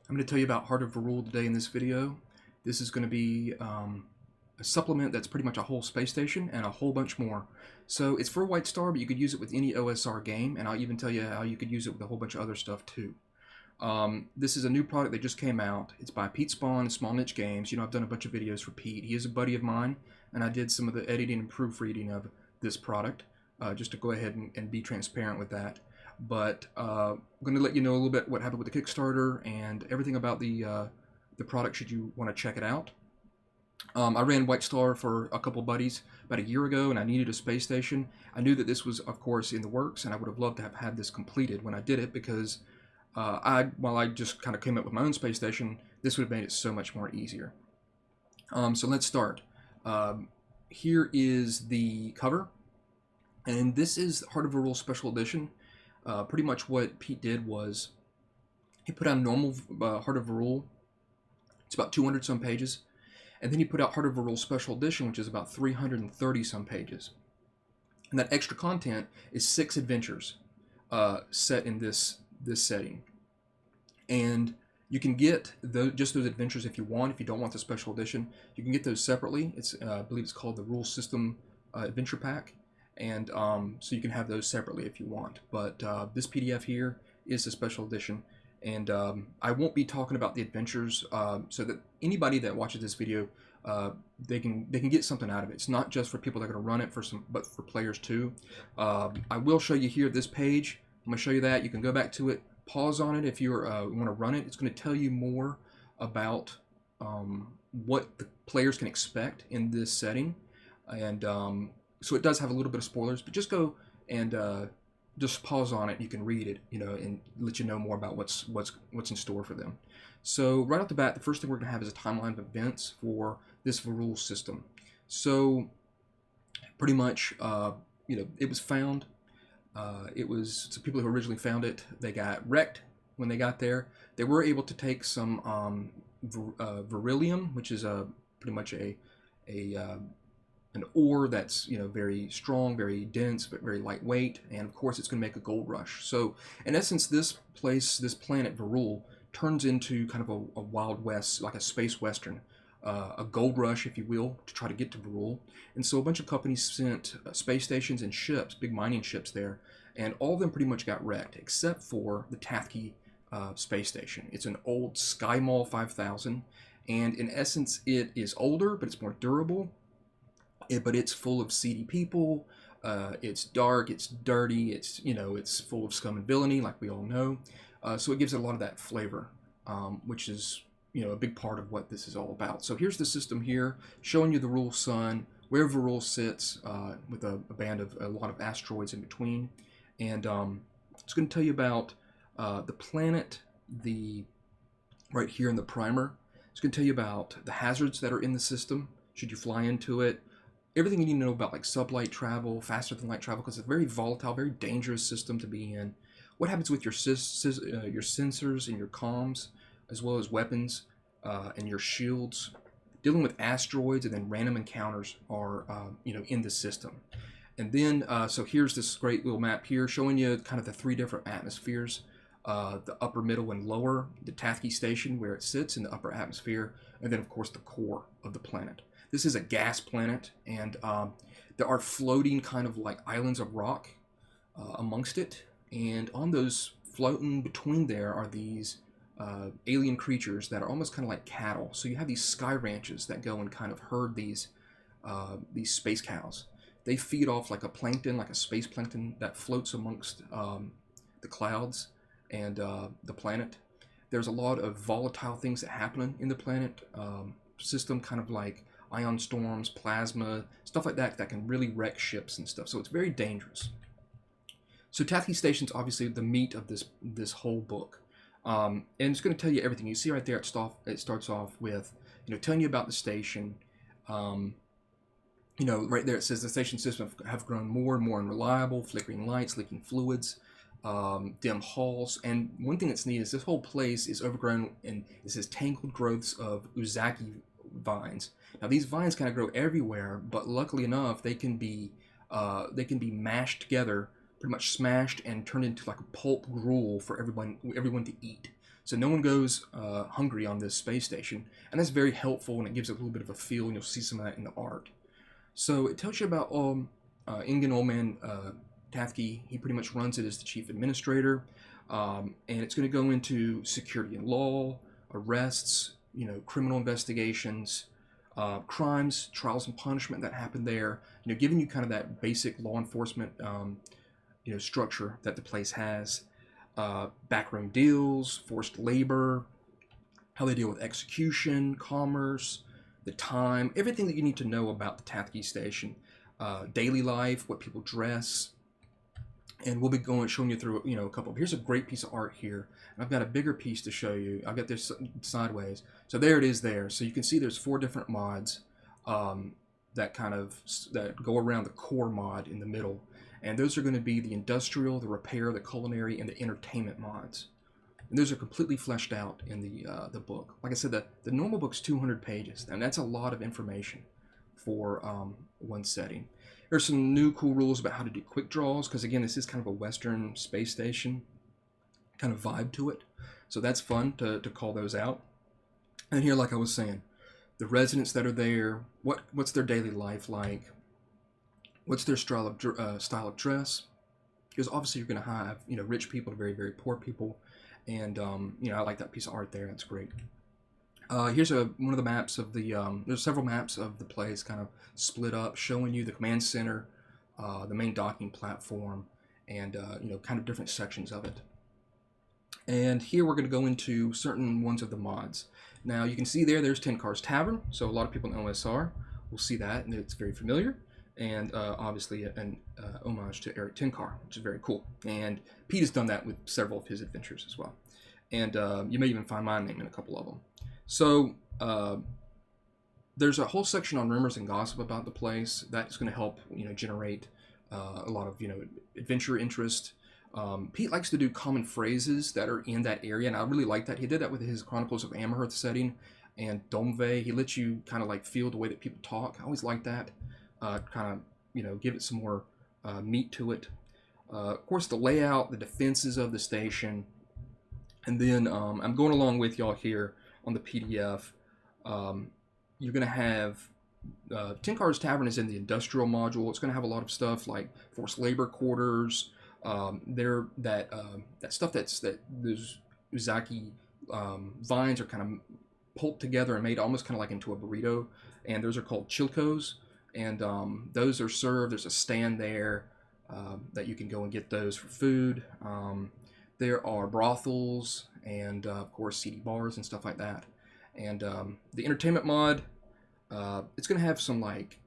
I'm going to tell you about Heart of Varrul today in this video. This is going to be a supplement that's pretty much a whole space station and a whole bunch more. So it's for White Star, but you could use it with any OSR game, and I'll even tell you how you could use it with a whole bunch of other stuff too. This is a new product that just came out. It's by Spahn and Small Niche Games. You know, I've done a bunch of videos for Pete. He is a buddy of mine, and I did some of the editing and proofreading of this product, just to go ahead and be transparent with that. But I'm going to let you know a little bit what happened with the Kickstarter and everything about the product should you want to check it out. I ran White Star for a couple buddies about a year ago, and I needed a space station. I knew that this was, of course, in the works, and I would have loved to have had this completed when I did it because while I just kind of came up with my own space station, this would have made it so much more easier. So let's start. Here is the cover, and this is Heart of Varrul Special Edition. Pretty much what Pete did was he put out a normal Heart of Varrul. It's about 200 some pages. And then he put out Heart of Varrul Special Edition, which is about 330 some pages. And that extra content is 6 adventures set in this setting. And you can get just those adventures if you want. If you don't want the special edition, you can get those separately. It's I believe it's called the Rule System Adventure Pack. And so you can have those separately if you want. But this PDF here is the special edition. And I won't be talking about the adventures so that anybody that watches this video, they can get something out of it. It's not just for people that are going to run it but for players too. I will show you here this page. I'm going to show you that. You can go back to it, pause on it if you want to run it. It's going to tell you more about what the players can expect in this setting. And so it does have a little bit of spoilers, but just go and just pause on it. You can read it, you know, and let you know more about what's in store for them. So right off the bat, the first thing we're going to have is a timeline of events for this Varrul system. So pretty much, you know, it was found. It was some people who originally found it. They got wrecked when they got there. They were able to take some Virilium, which is pretty much an ore that's, you know, very strong, very dense, but very lightweight, and of course it's going to make a gold rush. So in essence, this planet Varrul, turns into kind of a Wild West, like a space western, a gold rush, if you will, to try to get to Varrul. And so a bunch of companies sent space stations and ships, big mining ships there, and all of them pretty much got wrecked, except for the Tathki space station. It's an old SkyMall 5000, and in essence it is older, but it's more durable. But it's full of seedy people. It's dark. It's dirty. It's, you know, it's full of scum and villainy, like we all know. So it gives it a lot of that flavor, which is, you know, a big part of what this is all about. So here's the system here, showing you the Varrul sun, where Varrul sits, with a band of a lot of asteroids in between, and it's going to tell you about the planet, right here in the primer. It's going to tell you about the hazards that are in the system. Should you fly into it? Everything you need to know about like sublight travel, faster than light travel, because it's a very volatile, very dangerous system to be in. What happens with your sensors and your comms, as well as weapons and your shields. Dealing with asteroids and then random encounters are you know, in the system. And then so here's this great little map here showing you kind of the 3 different atmospheres. The upper, middle, and lower, the Tathki station where it sits in the upper atmosphere, and then of course the core of the planet. This is a gas planet, and there are floating kind of like islands of rock amongst it, and on those floating between there are these alien creatures that are almost kind of like cattle. So you have these sky ranches that go and kind of herd these space cows. They feed off like a plankton, like a space plankton that floats amongst the clouds and the planet. There's a lot of volatile things that happen in the planet system, kind of like ion storms, plasma, stuff like that can really wreck ships and stuff. So it's very dangerous. So Tathki Station's obviously the meat of this whole book. And it's going to tell you everything. You see right there, it starts off with, you know, telling you about the station. You know, right there it says the station systems have grown more and more unreliable, flickering lights, leaking fluids, dim halls. And one thing that's neat is this whole place is overgrown, and it says tangled growths of uzaki vines. Now these vines kind of grow everywhere, but luckily enough, they can be mashed together, pretty much smashed and turned into like a pulp gruel for everyone to eat. So no one goes hungry on this space station, and that's very helpful, and it gives it a little bit of a feel, and you'll see some of that in the art. So it tells you about Ingen Oldman Tafke. He pretty much runs it as the chief administrator, and it's going to go into security and law, arrests, criminal investigations, crimes, trials and punishment that happen there. Giving you kind of that basic law enforcement, structure that the place has. Backroom deals, forced labor, how they deal with execution, commerce, the time, everything that you need to know about the Tafke station. Daily life, what people dress, and we'll be showing you through a couple. Here's a great piece of art here, and I've got a bigger piece to show you. I've got this sideways, so there it is there. So you can see there's 4 different mods that go around the core mod in the middle, and those are going to be the industrial, the repair, the culinary, and the entertainment mods. And those are completely fleshed out in the book. Like I said, the normal book's 200 pages, and that's a lot of information for one setting. There's some new cool rules about how to do quick draws, because again, this is kind of a Western space station kind of vibe to it. So that's fun to call those out. And here, like I was saying, the residents that are there, what's their daily life like? What's their style of dress? Because obviously you're going to have rich people to very, very poor people, and I like that piece of art there. That's great. Here's one of the maps of the. There's several maps of the place, kind of split up, showing you the command center, the main docking platform, and kind of different sections of it. And here we're going to go into certain ones of the mods. Now you can see there's Tenkar's Tavern. So a lot of people in OSR will see that, and it's very familiar. And obviously an homage to Eric Tenkar, which is very cool. And Pete has done that with several of his adventures as well. And you may even find my name in a couple of them. So there's a whole section on rumors and gossip about the place. That's going to help generate a lot of adventure interest. Pete likes to do common phrases that are in that area, and I really like that. He did that with his Chronicles of Amherst setting and Domve. He lets you kind of like feel the way that people talk. I always like that. Kind of give it some more meat to it. Of course, the layout, the defenses of the station, and then I'm going along with y'all here on the PDF. You're going to have Tenkar's Tavern is in the industrial module. It's going to have a lot of stuff like forced labor quarters. That stuff that those Uzaki vines are kind of pulped together and made almost kind of like into a burrito, and those are called chilcos, and those are served. There's a stand there that you can go and get those for food. There are brothels and of course seedy bars and stuff like that. And the entertainment mod, it's going to have some like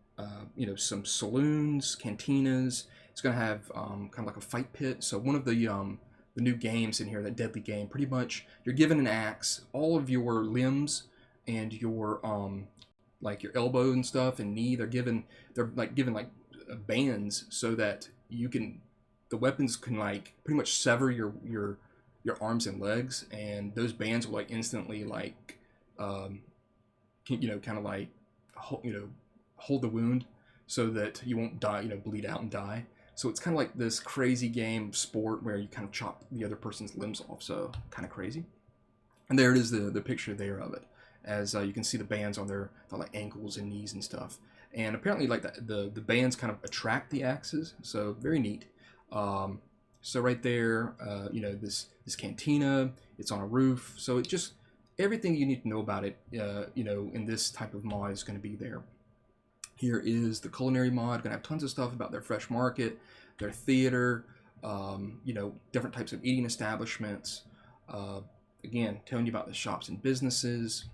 some saloons, cantinas. It's going to have kind of like a fight pit. So one of the new games in here, that deadly game, pretty much you're given an axe. All of your limbs and your like your elbow and stuff and knee, they're given like bands so that the weapons can like pretty much sever your arms and legs, and those bands will like instantly like kind of like hold the wound so that you won't die, bleed out and die. So it's kind of like this crazy game sport where you kind of chop the other person's limbs off. So kind of crazy. And there it is, the picture there of it, as you can see the bands on their like ankles and knees and stuff. And apparently like the bands kind of attract the axes. So very neat. So right there, this cantina, it's on a roof. So it just, everything you need to know about it, in this type of mod is going to be there. Here is the Culinary Mod. Going to have tons of stuff about their fresh market, their theater, different types of eating establishments. Again, telling you about the shops and businesses.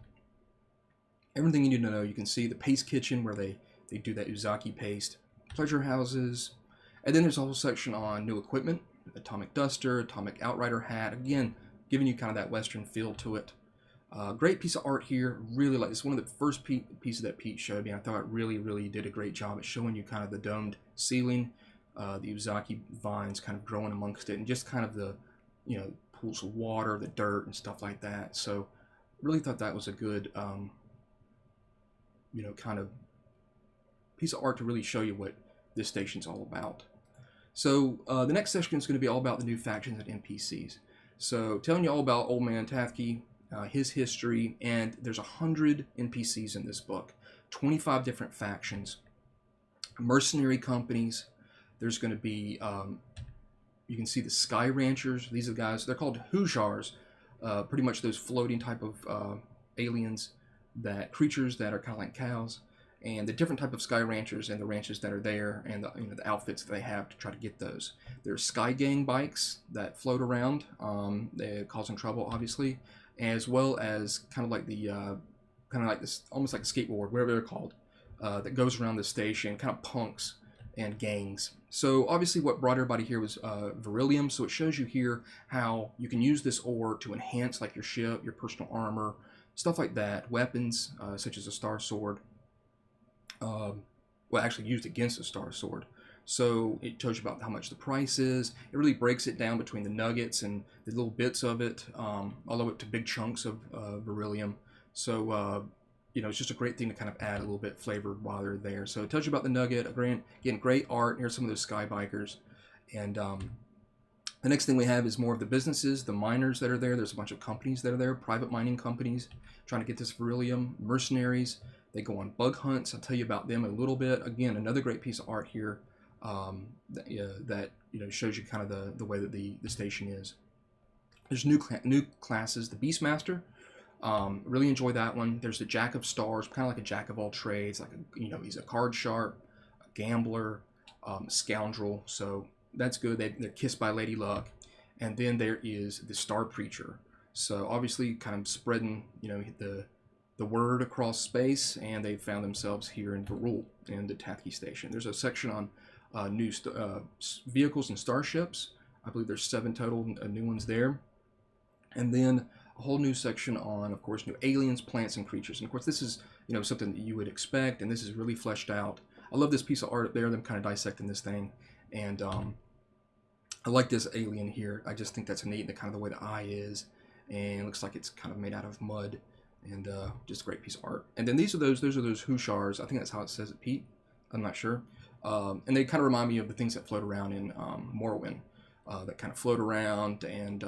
Everything you need to know. You can see the paste kitchen where they do that Uzaki paste. Pleasure houses. And then there's a whole section on new equipment. Atomic duster, atomic outrider hat. Again, giving you kind of that Western feel to it. Great piece of art here. Really like this. One of the first pieces that Pete showed me. I thought it really, really did a great job at showing you kind of the domed ceiling, the Uzaki vines kind of growing amongst it, and just kind of the, pools of water, the dirt, and stuff like that. So, really thought that was a good, kind of piece of art to really show you what this station's all about. So, the next section is going to be all about the new factions and NPCs. So telling you all about Old Man Tathke, his history, and there's 100 NPCs in this book, 25 different factions, mercenary companies. There's going to be, you can see the Sky Ranchers. These are the guys, they're called Hujars, pretty much those floating type of aliens, creatures that are kind of like cows, and the different type of Sky Ranchers and the ranches that are there, and the outfits that they have to try to get those. There's Sky Gang bikes that float around, they're causing trouble, obviously, as well as kind of like this, almost like a skateboard, whatever they're called, that goes around the station, kind of punks and gangs. So obviously what brought everybody here was Virilium, so it shows you here how you can use this ore to enhance like your ship, your personal armor, stuff like that, weapons such as a star sword, well actually used against a star sword. So it tells you about how much the price is. It really breaks it down between the nuggets and the little bits of it, all the way up to big chunks of Virilium. So it's just a great thing to kind of add a little bit flavor while they're there. So it tells you about the nugget. Again, great art. Here's some of those sky bikers. And the next thing we have is more of the businesses, the miners that are there. There's a bunch of companies that are there, private mining companies trying to get this Virilium, mercenaries. They go on bug hunts. I'll tell you about them in a little bit. Again, another great piece of art here that shows you kind of the way that the station is. There's new classes. The Beastmaster. Really enjoy that one. There's the Jack of Stars, kind of like a jack of all trades. Like he's a card sharp, a gambler, a scoundrel. So that's good. They're kissed by Lady Luck. And then there is the Star Preacher. So obviously, kind of spreading the word across space, and they found themselves here in Varrul in the Tathke station. There's a section on new vehicles and starships. I believe there's 7 total new ones there. And then a whole new section on, of course, new aliens, plants, and creatures. And of course, this is something that you would expect, and this is really fleshed out. I love this piece of art up there, them kind of dissecting this thing. And I like this alien here. I just think that's neat, the kind of the way the eye is, and it looks like it's kind of made out of mud, and just a great piece of art. And then those are those Hushars. I think that's how it says it, Pete. I'm not sure. And they kind of remind me of the things that float around in Morrowind, that kind of float around, and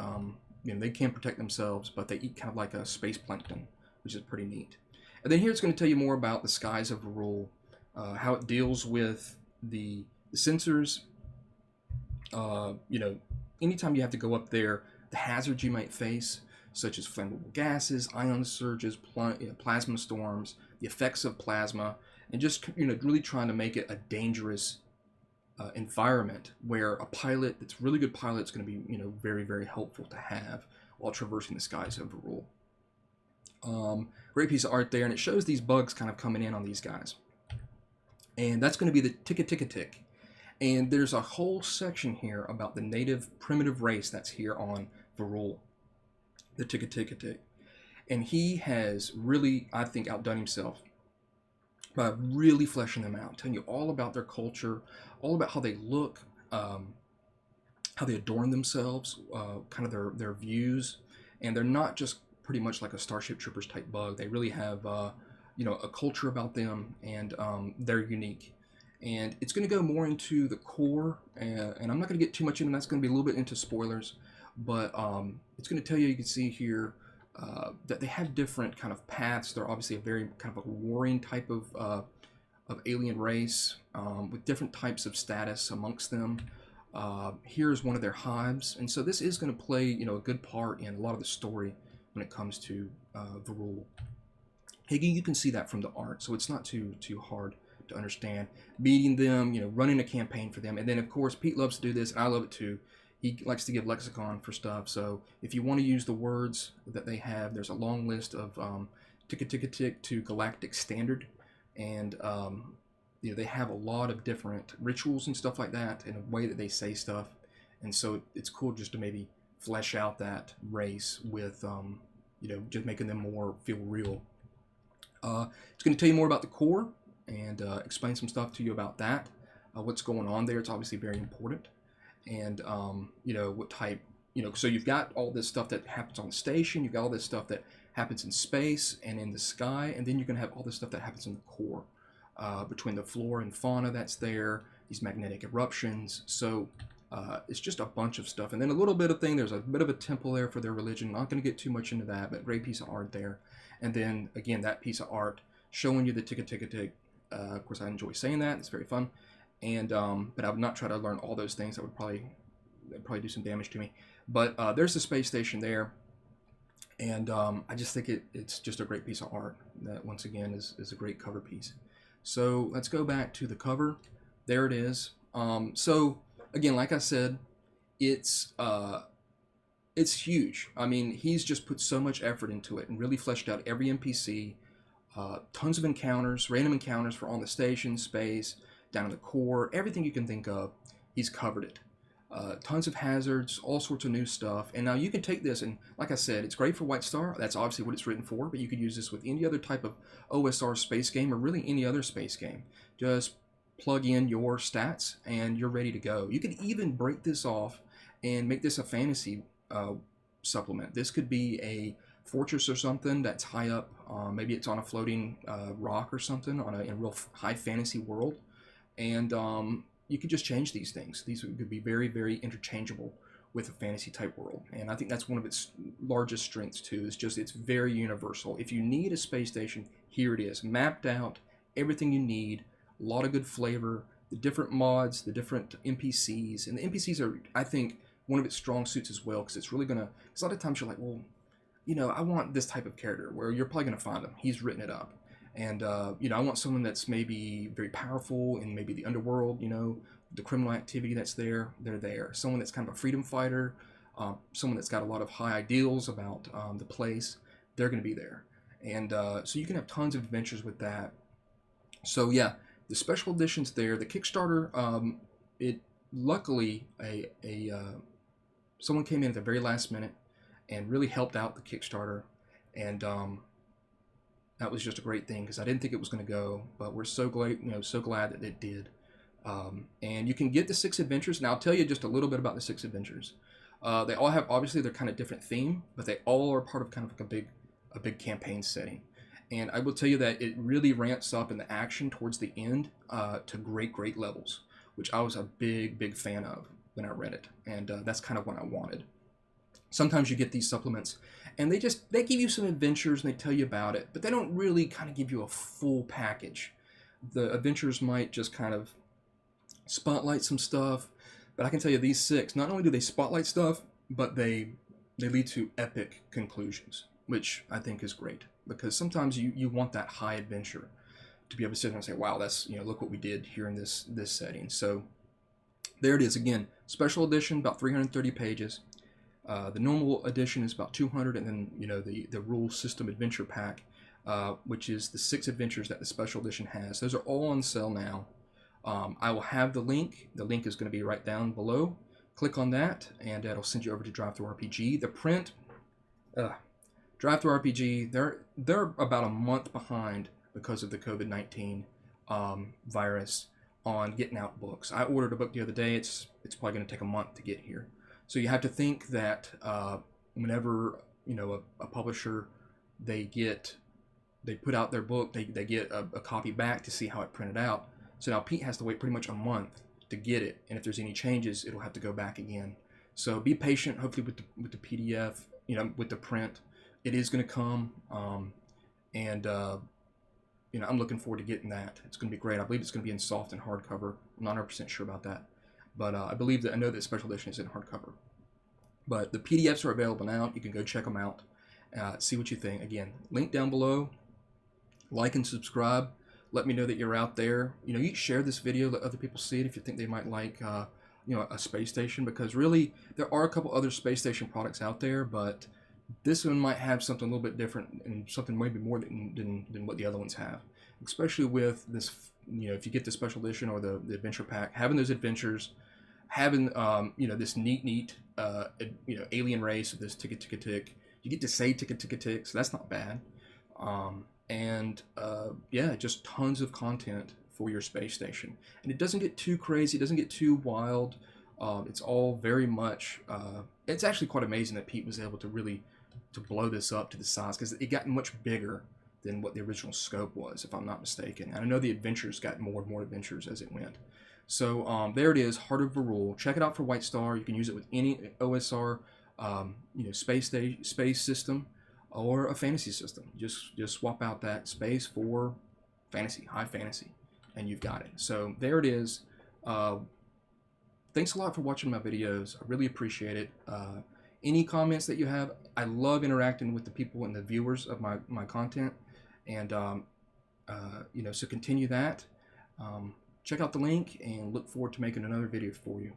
they can protect themselves, but they eat kind of like a space plankton, which is pretty neat. And then here it's going to tell you more about the skies of Varrul, how it deals with the sensors. Anytime you have to go up there, the hazards you might face, such as flammable gases, ion surges, plasma storms, the effects of plasma, and just really trying to make it a dangerous environment where a pilot that's really good pilot is going to be very, very helpful to have while traversing the skies of Varrul. Great piece of art there, and it shows these bugs kind of coming in on these guys, and that's going to be the tick. And there's a whole section here about the native primitive race that's here on Varrul, the tick, and he has really, I think, outdone himself by really fleshing them out, telling you all about their culture, all about how they look, how they adorn themselves, kind of their views, and they're not just pretty much like a Starship Troopers type bug. They really have a culture about them, and they're unique. And it's going to go more into the core, and I'm not going to get too much into that. That's going to be a little bit into spoilers, but it's going to tell you, you can see here, that they have different kind of paths. They're obviously a very kind of a warring type of alien race, with different types of status amongst them. Here's one of their hives, and so this is going to play a good part in a lot of the story when it comes to Varrul. You can see that from the art, so it's not too hard to understand. Meeting them, running a campaign for them, and then of course Pete loves to do this, and I love it too. He likes to give lexicon for stuff, so if you want to use the words that they have, there's a long list of tick to galactic standard, and they have a lot of different rituals and stuff like that, and a way that they say stuff, and so it's cool just to maybe flesh out that race with just making them more feel real. It's going to tell you more about the core and explain some stuff to you about that, what's going on there. It's obviously very important. And what type, so you've got all this stuff that happens on the station, you've got all this stuff that happens in space and in the sky, and then you're going to have all this stuff that happens in the core, between the flora and fauna that's there, these magnetic eruptions. So It's just a bunch of stuff. And then a little bit of thing, there's a bit of a temple there for their religion. Not going to get too much into that, but great piece of art there. And then, again, that piece of art showing you the tick. Of course, I enjoy saying that. It's very fun. And but I would not try to learn all those things. That would probably do some damage to me. But there's the space station there. And I just think it's just a great piece of art that, once again, is a great cover piece. So let's go back to the cover. There it is. So again, like I said, it's huge. I mean, he's just put so much effort into it and really fleshed out every NPC. Tons of encounters, random encounters for on the station, space, down in the core, everything you can think of. He's covered it. Tons of hazards, all sorts of new stuff. And now you can take this, and like I said, it's great for White Star. That's obviously what it's written for, but you could use this with any other type of OSR space game, or really any other space game. Just plug in your stats and you're ready to go. You could even break this off and make this a fantasy supplement. This could be a fortress or something that's high up. Maybe it's on a floating rock or something in a real high fantasy world. And you could just change these things. These could be very, very interchangeable with a fantasy type world. And I think that's one of its largest strengths too, is just it's very universal. If you need a space station, here it is, mapped out, everything you need, a lot of good flavor, the different mods, the different NPCs. And the NPCs are, I think, one of its strong suits as well, because it's really gonna, because a lot of times you're like, well, you know, I want this type of character, where you're probably gonna find him. He's written it up. And, you know, I want someone that's maybe very powerful in maybe the underworld, you know, the criminal activity that's there, they're there. Someone that's kind of a freedom fighter, someone that's got a lot of high ideals about the place, they're going to be there. And so you can have tons of adventures with that. So, yeah, the special edition's there. The Kickstarter, it luckily, someone came in at the very last minute and really helped out the Kickstarter. And that was just a great thing, because I didn't think it was going to go, but we're so glad, so glad that it did. And you can get the 6 adventures, and I'll tell you just a little bit about the 6 adventures. They all have, obviously, they're kind of different theme, but they all are part of kind of like a big campaign setting. And I will tell you that it really ramps up in the action towards the end to great levels, which I was a big fan of when I read it, and that's kind of what I wanted. Sometimes you get these supplements and they give you some adventures and they tell you about it, but they don't really kind of give you a full package. The adventures might just kind of spotlight some stuff, but I can tell you these 6, not only do they spotlight stuff, but they lead to epic conclusions, which I think is great, because sometimes you want that high adventure to be able to sit there and say, wow, that's, look what we did here in this setting. So there it is again, special edition, about 330 pages. The normal edition is about 200, and then the rule system adventure pack, which is the 6 adventures that the special edition has. Those are all on sale now. I will have the link. The link is going to be right down below. Click on that, and it'll send you over to DriveThruRPG. The print, DriveThruRPG, they're about a month behind because of the COVID-19 virus on getting out books. I ordered a book the other day. It's probably going to take a month to get here. So you have to think that whenever a publisher they put out their book, they get a copy back to see how it printed out. So now Pete has to wait pretty much a month to get it, and if there's any changes, it'll have to go back again. So be patient. Hopefully with the PDF, with the print, it is going to come, and I'm looking forward to getting that. It's going to be great. I believe it's going to be in soft and hardcover. I'm not 100% sure about that. But I know that special edition is in hardcover. But the PDFs are available now. You can go check them out, see what you think. Again, link down below. Like and subscribe. Let me know that you're out there. You can share this video, let other people see it if you think they might like, a space station. Because really, there are a couple other space station products out there, but this one might have something a little bit different and something maybe more than what the other ones have. Especially with this, if you get the special edition or the adventure pack, having those adventures, having this neat alien race of this tick. You get to say tick, so that's not bad. Just tons of content for your space station, and it doesn't get too crazy, it doesn't get too wild. It's all very much. It's actually quite amazing that Pete was able to blow this up to the size, because it got much bigger than what the original scope was, if I'm not mistaken. And I know the adventures got more and more adventures as it went. So there it is, Heart of Varrul. Check it out for White Star. You can use it with any OSR, space system, or a fantasy system. Just swap out that space for fantasy, high fantasy, and you've got it. So there it is. Thanks a lot for watching my videos. I really appreciate it. Any comments that you have, I love interacting with the people and the viewers of my content, and so continue that. Check out the link and look forward to making another video for you.